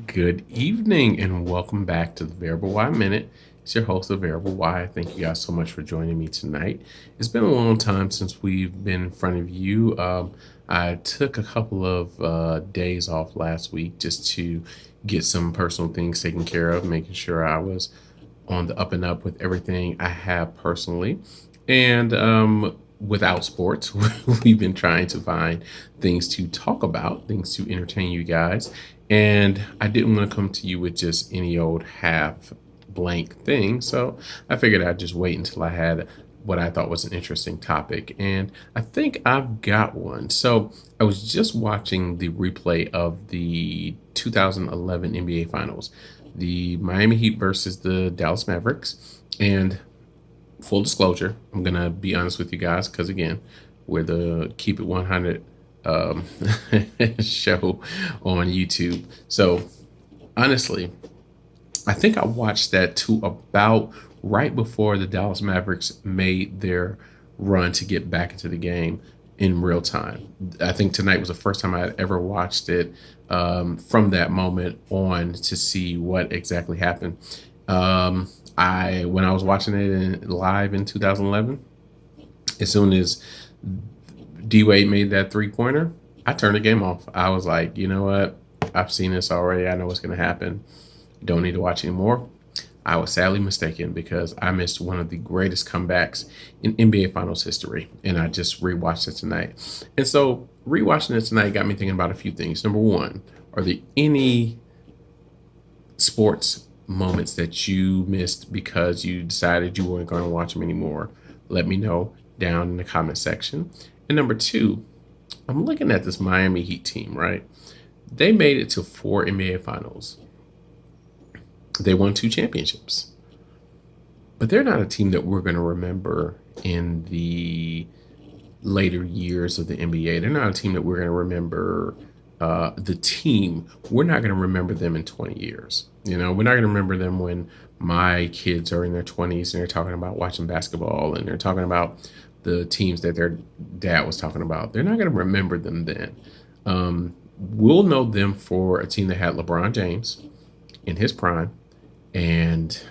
Good evening and welcome back to the Variable Y Minute. It's your host, the Variable Y. Thank you guys so much for joining me tonight. It's been a long time since we've been in front of you. I took a couple of days off last week just to get some personal things taken care of, making sure I was on the up and up with everything I have personally. And without sports, we've been trying to find things to talk about, things to entertain you guys. And I didn't want to come to you with just any old half blank thing. So I figured I'd just wait until I had what I thought was an interesting topic. And I think I've got one. So I was just watching the replay of the 2011 NBA Finals, the Miami Heat versus the Dallas Mavericks. And full disclosure, I'm going to be honest with you guys because, again, we're the Keep It 100 um, show on YouTube. So, honestly, I think I watched that to about right before the Dallas Mavericks made their run to get back into the game in real time. I think tonight was the first time I had ever watched it from that moment on to see what exactly happened. I when I was watching it live in 2011, as soon as D Wade made that 3 pointer, I turned the game off. I was like, you know what? I've seen this already. I know what's going to happen. Don't need to watch anymore. I was sadly mistaken because I missed one of the greatest comebacks in NBA Finals history, and I just rewatched it tonight. And so, rewatching it tonight got me thinking about a few things. Number one, are there any sports moments that you missed because you decided you weren't going to watch them anymore? Let me know down in the comment section. And number two, I'm looking at this Miami Heat team, right? They made it to 4 NBA Finals. They won 2 championships. But they're not a team that we're going to remember in the later years of the NBA. They're not a team that we're going to remember. The team, we're not going to remember them in 20 years. You know, we're not going to remember them when my kids are in their 20s and they're talking about watching basketball and they're talking about the teams that their dad was talking about. They're not going to remember them then. We'll know them for a team that had LeBron James in his prime. And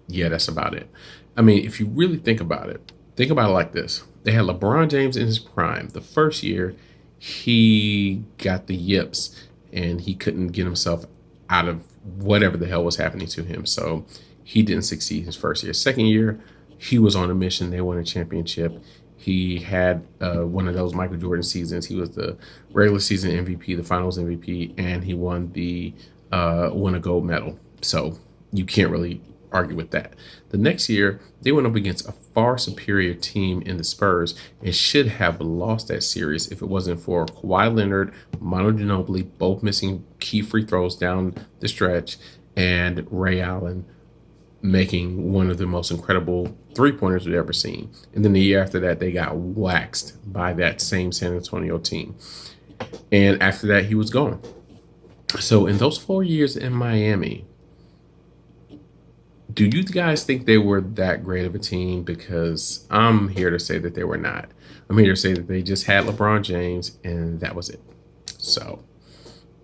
yeah, that's about it. I mean, if you really think about it like this. They had LeBron James in his prime. The first year, he got the yips and he couldn't get himself out of whatever the hell was happening to him. So he didn't succeed his first year. Second year, he was on a mission. They won a championship. He had one of those Michael Jordan seasons. He was the regular season MVP, the finals MVP, and he won a gold medal. So you can't really argue with that. The next year, they went up against a far superior team in the Spurs and should have lost that series if it wasn't for Kawhi Leonard, Manu Ginobili, both missing key free throws down the stretch, and Ray Allen making one of the most incredible 3 pointers we've ever seen. And then the year after that, they got waxed by that same San Antonio team. And after that, he was gone. So in those 4 years in Miami, do you guys think they were that great of a team? Because I'm here to say that they were not. I'm here to say that they just had LeBron James and that was it. So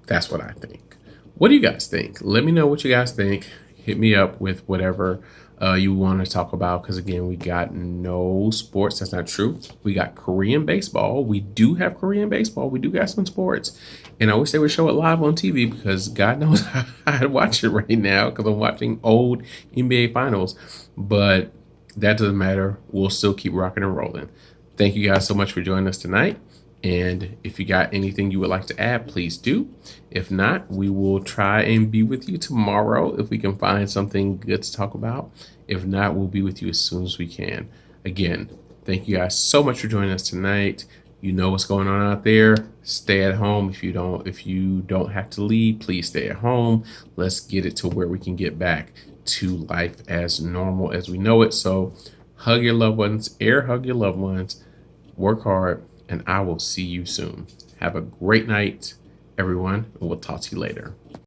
that's what I think. What do you guys think? Let me know what you guys think. Hit me up with whatever you want to talk about. Because again, we got no sports. That's not true. We got Korean baseball. We do have Korean baseball. We do got some sports. And I wish they would show it live on TV because God knows I'd watch it right now because I'm watching old NBA finals. But that doesn't matter. We'll still keep rocking and rolling. Thank you guys so much for joining us tonight. And if you got anything you would like to add, please do. If not, we will try and be with you tomorrow if we can find something good to talk about. If not, we'll be with you as soon as we can. Again, thank you guys so much for joining us tonight. You know what's going on out there. Stay at home. If you don't have to leave, please stay at home. Let's get it to where we can get back to life as normal as we know it. So hug your loved ones, air hug your loved ones, work hard, and I will see you soon. Have a great night, everyone, and we'll talk to you later.